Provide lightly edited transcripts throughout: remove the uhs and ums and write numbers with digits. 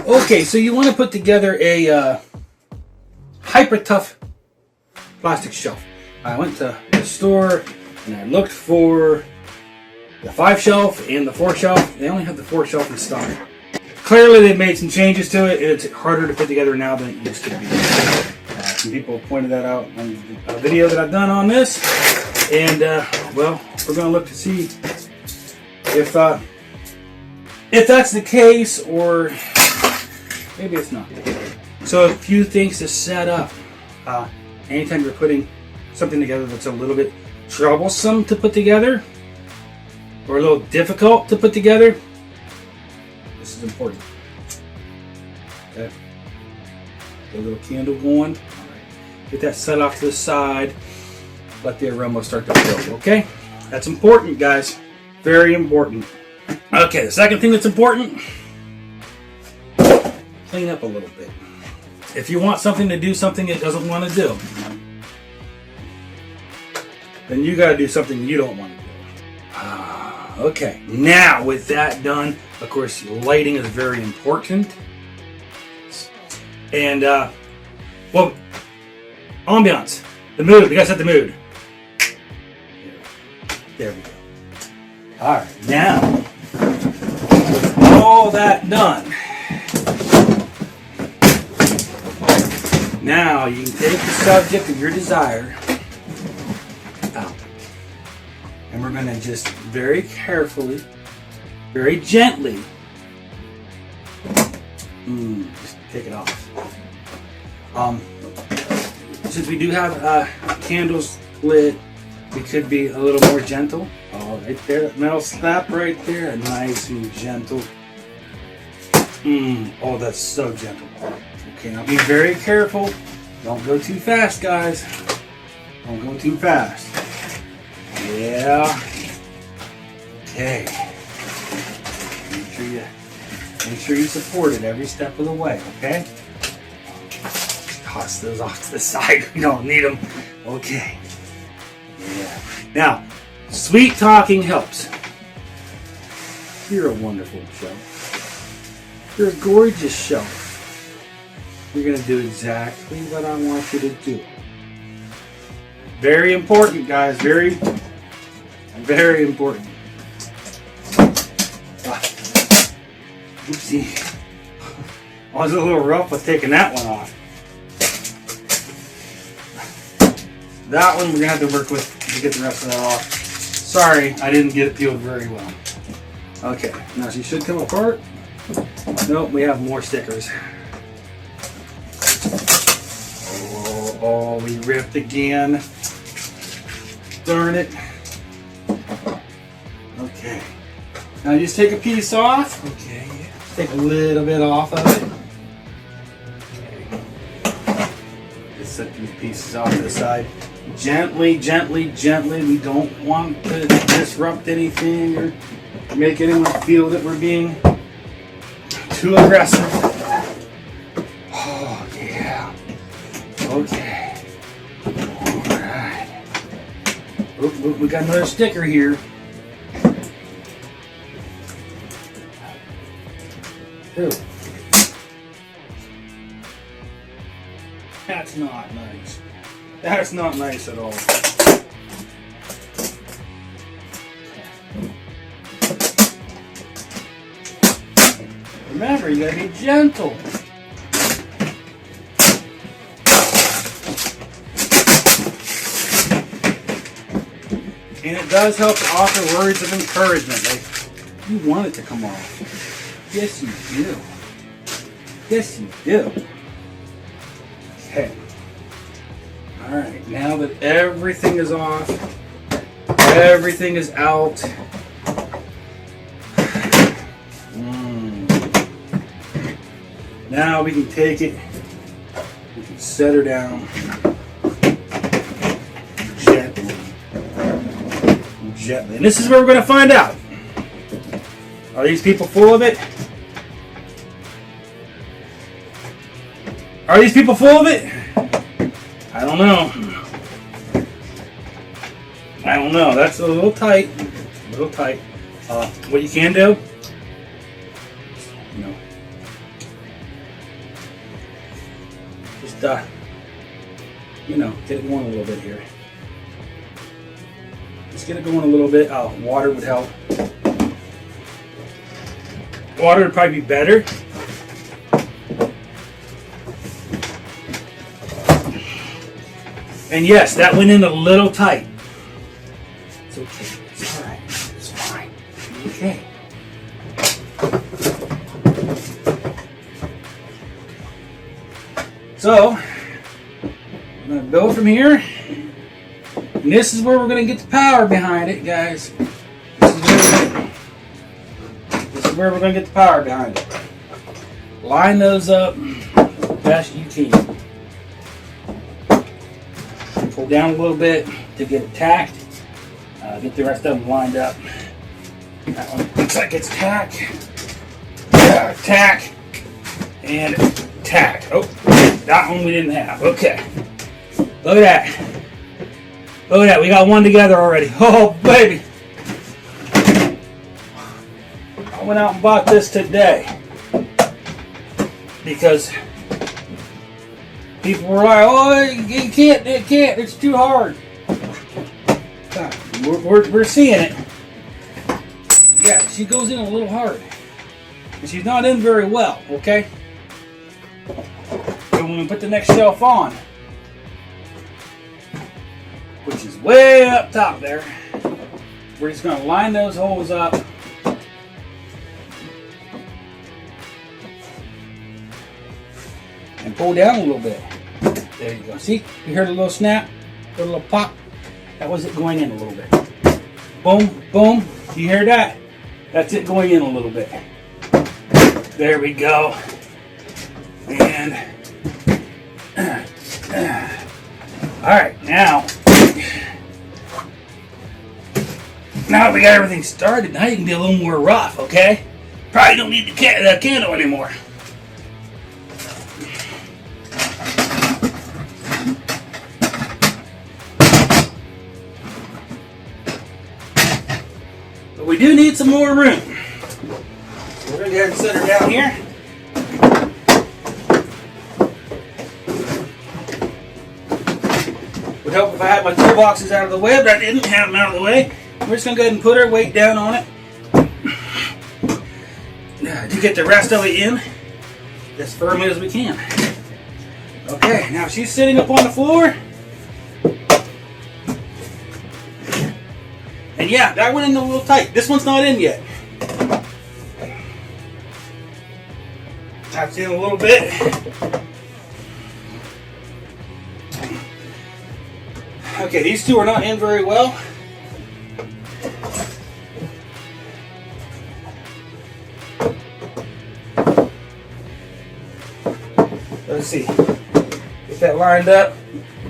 Okay, so you want to put together a hyper tough plastic shelf. I went to the store and I looked for the 5 shelf and the 4 shelf. They only have the 4 shelf in stock. Clearly they've made some changes to it. It's harder to put together now than it used to be. Some people pointed that out on a video that I've done on this. And, well, we're going to look to see if that's the case, or maybe it's not. So a few things to set up. Anytime you're putting something together that's a little bit troublesome to put together, or a little difficult to put together, this is important. Okay. Get a little candle going. All right. Get that set off to the side. Let the aroma start to build. Okay? That's important, guys. Very important. Okay, the second thing that's important, clean up a little bit. If you want something to do something it doesn't want to do, then you got to do something you don't want to do. Okay, now with that done, of course, lighting is very important. And, well, ambiance, the mood. We got to set the mood. There we go. All right, now, with all that done, now you can take the subject of your desire out. And we're going to just very carefully, very gently, just take it off. Since we do have candles lit, we could be a little more gentle. Oh, right there, that metal slab right there, nice and gentle. Oh, that's so gentle. Okay, now be very careful. Don't go too fast, guys. Don't go too fast. Yeah. Okay. Make sure you support it every step of the way, okay? Toss those off to the side. We don't need them. Okay. Yeah. Now, sweet talking helps. You're a wonderful shelf. You're a gorgeous shelf. You're going to do exactly what I want you to do. Very important, guys. Very, very important. Oopsie. I was a little rough with taking that one off. That one we're going to have to work with to get the rest of that off. Sorry, I didn't get it peeled very well. Okay, now she should come apart. Nope, we have more stickers. Oh, we ripped again. Darn it. Okay. Now just take a piece off. Okay. Take a little bit off of it. Okay. Just set these pieces off to the side. Gently, gently, gently. We don't want to disrupt anything or make anyone feel that we're being too aggressive. Oh, yeah. Okay. Alright. Oh, we got another sticker here. Ooh. That's not nice. That's not nice at all. Remember, you gotta be gentle. And it does help to offer words of encouragement. Like, you want it to come off. Yes, you do. Yes, you do. Okay. Alright, now that everything is off, everything is out. Now we can take it, we can set her down gently. Gently. And this is where we're going to find out. Are these people full of it? Are these people full of it? I don't know. I don't know. That's a little tight. A little tight. What you can do, Just you know, get it going a little bit here. Just get it going a little bit. Water would help. Water would probably be better. And yes, that went in a little tight. It's okay. It's alright. It's fine. Okay. So, I'm going to go from here. And this is where we're going to get the power behind it, guys. This is where we're going to get the power behind it. Line those up as best you can. Pull down a little bit to get it tacked. Get the rest of them lined up. That one looks like it's tack. Tack. And tack. Oh, that one we didn't have. Okay. Look at that. Look at that. We got one together already. Oh, baby. I went out and bought this today because people were like, oh, it can't, it's too hard. We're seeing it. Yeah, she goes in a little hard. And she's not in very well, okay? So when we put the next shelf on, which is way up top there, we're just going to line those holes up. And pull down a little bit. There you go. See? You heard a little snap? A little pop? That was it going in a little bit. Boom, boom. You hear that? That's it going in a little bit. There we go. And alright, now that we got everything started, now you can be a little more rough, okay? Probably don't need the candle anymore. But we do need some more room. So we're going to go ahead and set her down here. Would help if I had my toolboxes out of the way, but I didn't have them out of the way. We're just going to go ahead and put our weight down on it to get the rest of it in as firmly as we can. Okay, now she's sitting up on the floor. And yeah, that went in a little tight. This one's not in yet. Taps in a little bit. Okay, these two are not in very well. Let's see. Get that lined up.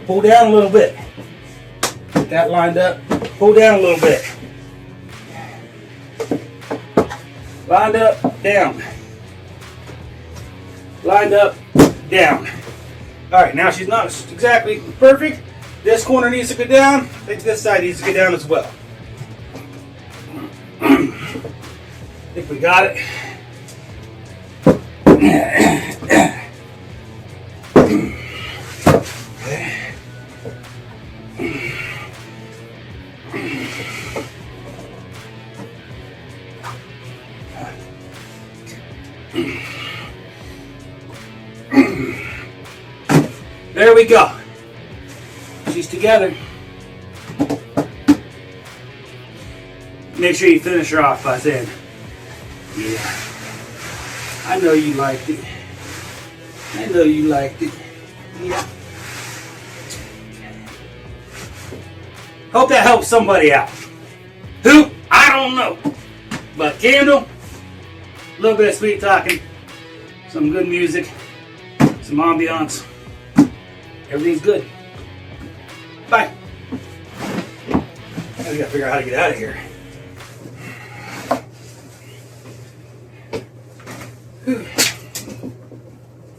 Pull down a little bit. Get that lined up. Pull down a little bit. Lined up, down. Lined up, down. Alright, now she's not exactly perfect. This corner needs to go down. I think this side needs to go down as well. I think we got it. There we go. She's together. Make sure you finish her off by saying, yeah, I know you liked it. I know you liked it. Yeah. Hope that helps somebody out. Who? I don't know. But candle, a little bit of sweet talking, some good music, some ambiance. Everything's good. Bye. Now we gotta figure out how to get out of here.